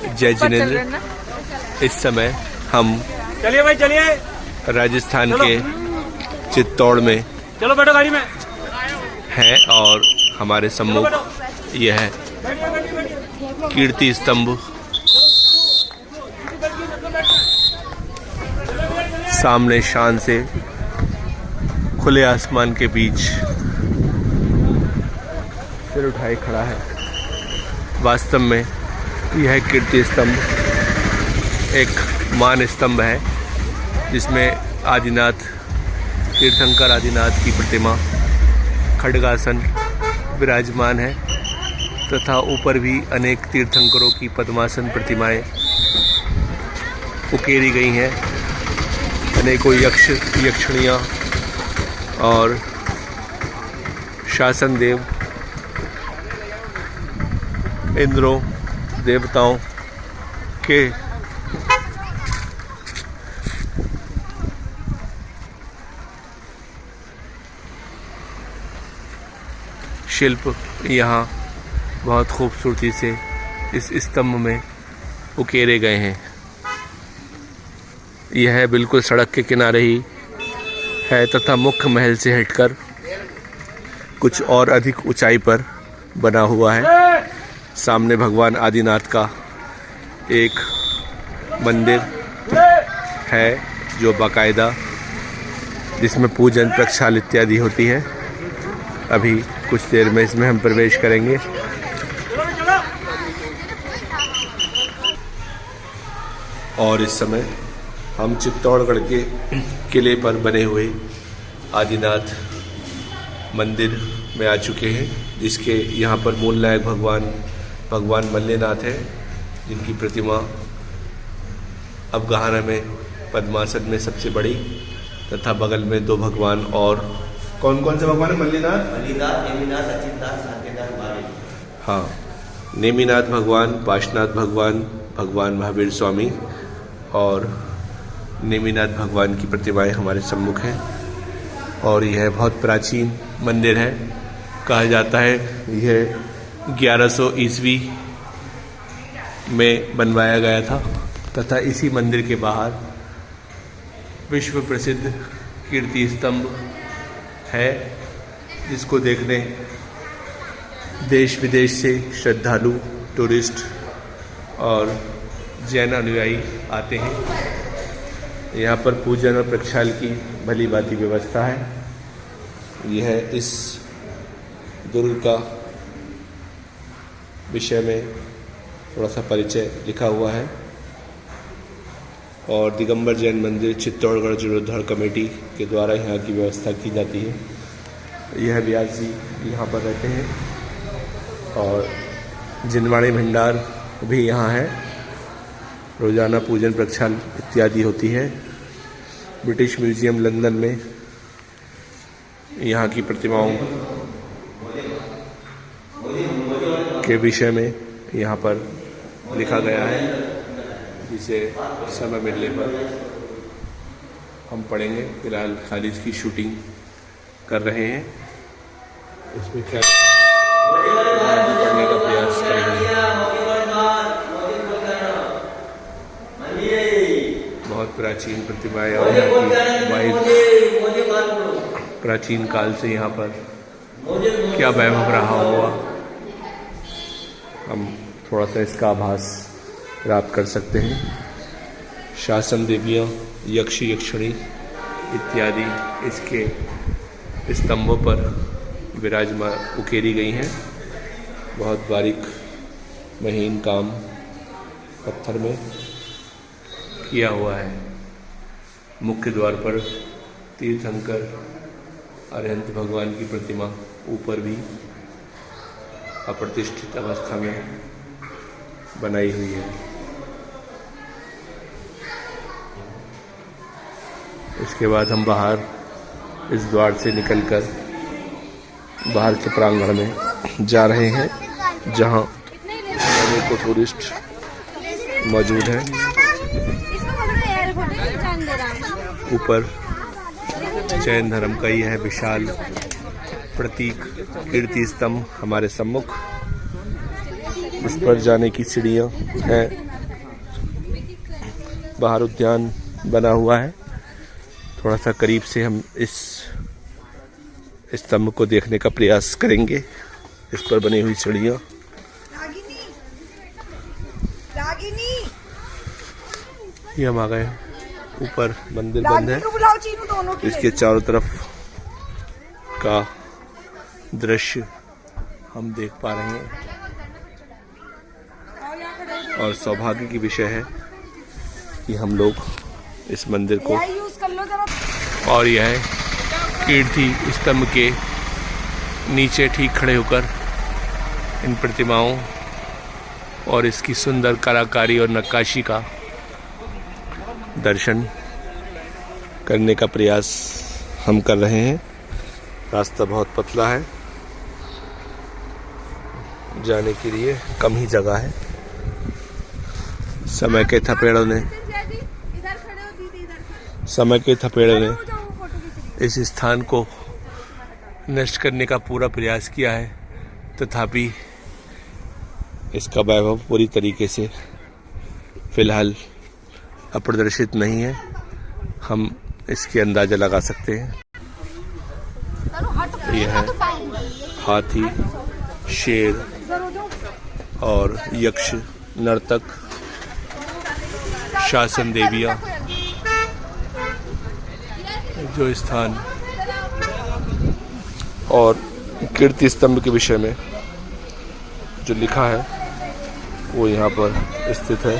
जय जिनेंद्र। इस समय हम चलिए भाई चलिए राजस्थान के चित्तौड़ में चलो बैठो गाड़ी में हैं और हमारे सम्मुख यह है कीर्ति स्तंभ। सामने शान से खुले आसमान के बीच सिर उठाए खड़ा है। वास्तव में यह कीर्ति स्तंभ एक मान स्तंभ है जिसमें आदिनाथ तीर्थंकर आदिनाथ की प्रतिमा खड्गासन विराजमान है तथा ऊपर भी अनेक तीर्थंकरों की पद्मासन प्रतिमाएं उकेरी गई हैं। अनेकों यक्ष यक्षिणियाँ और शासन देव इंद्रों देवताओं के शिल्प यहाँ बहुत खूबसूरती से इस स्तंभ में उकेरे गए हैं। यह बिल्कुल सड़क के किनारे ही है तथा मुख्य महल से हटकर कुछ और अधिक ऊंचाई पर बना हुआ है। सामने भगवान आदिनाथ का एक मंदिर है जो बाकायदा जिसमें पूजन प्रक्षाल इत्यादि होती है। अभी कुछ देर में इसमें हम प्रवेश करेंगे। और इस समय हम चित्तौड़गढ़ के किले पर बने हुए आदिनाथ मंदिर में आ चुके हैं जिसके यहाँ पर मूल नायक भगवान मल्लेनाथ है जिनकी प्रतिमा अब गहाना में पद्मासन में सबसे बड़ी तथा बगल में दो भगवान और कौन कौन से भगवान है? मल्लेनाथ, नेमिनाथ, अचिंतनाथ, शांतिनाथ, महावीर। हाँ, नेमिनाथ भगवान, पाशनाथ भगवान महावीर स्वामी और नेमिनाथ भगवान की प्रतिमाएं हमारे सम्मुख हैं। और यह बहुत प्राचीन मंदिर है। कहा जाता है यह 1100 ईस्वी में बनवाया गया था तथा इसी मंदिर के बाहर विश्व प्रसिद्ध कीर्ति स्तंभ है जिसको देखने देश विदेश से श्रद्धालु टूरिस्ट और जैन अनुयायी आते हैं। यहाँ पर पूजन और प्रक्षाल की भली भांति व्यवस्था है। यह इस दुर्ग का विषय में थोड़ा सा परिचय लिखा हुआ है। और दिगंबर जैन मंदिर चित्तौड़गढ़ जीर्णोद्धार कमेटी के द्वारा यहाँ की व्यवस्था की जाती है। यह व्यास जी यहाँ पर रहते हैं और जिनवाणी भंडार भी यहाँ है। रोज़ाना पूजन प्रक्षाल इत्यादि होती है। ब्रिटिश म्यूजियम लंदन में यहाँ की प्रतिमाओं के विषय में यहाँ पर लिखा गया है जिसे समय मिलने पर हम पढ़ेंगे। फिलहाल खाली इसकी शूटिंग कर रहे हैं। इसमें क्या पढ़ने का प्रयास करेंगे। बहुत प्राचीन प्रतिमाएं और यहाँ की वाइफ प्राचीन काल से यहाँ पर क्या वैभव रहा होगा हम थोड़ा सा इसका आभास प्राप्त कर सकते हैं। शासन देवियाँ यक्ष यक्षिणी इत्यादि इसके स्तंभों पर विराजमान उकेरी गई हैं। बहुत बारीक महीन काम पत्थर में किया हुआ है। मुख्य द्वार पर तीर्थंकर अरिहंत भगवान की प्रतिमा ऊपर भी अप्रतिष्ठित अवस्था में बनाई हुई है। इसके बाद हम बाहर इस द्वार से निकलकर बाहर के प्रांगण में जा रहे हैं जहां अनेकों टूरिस्ट मौजूद हैं। ऊपर जैन धर्म का यह विशाल प्रतीक कीर्ति स्तंभ हमारे सम्मुख इस पर जाने की सीढ़ियाँ हैं। बाहर उद्यान बना हुआ है। थोड़ा सा करीब से हम इस स्तंभ को देखने का प्रयास करेंगे। इस पर बनी हुई सीढ़ियाँ। ये हम आ गए। ऊपर मंदिर बंद है। इसके चारों तरफ का दृश्य हम देख पा रहे हैं और सौभाग्य की विषय है कि हम लोग इस मंदिर को, और यह कीर्ति स्तंभ के नीचे ठीक खड़े होकर इन प्रतिमाओं और इसकी सुंदर कलाकारी और नक्काशी का दर्शन करने का प्रयास हम कर रहे हैं। रास्ता बहुत पतला है, जाने के लिए कम ही जगह है। समय के थपेड़ों ने इस स्थान को नष्ट करने का पूरा प्रयास किया है, तथापि इसका वैभव पूरी तरीके से फिलहाल अप्रदर्शित नहीं है। हम इसके अंदाजा लगा सकते हैं। यह है हाथी, शेर और यक्ष, नर्तक, शासन देवियाँ, जो स्थान और कीर्ति स्तंभ के विषय में जो लिखा है वो यहाँ पर स्थित है।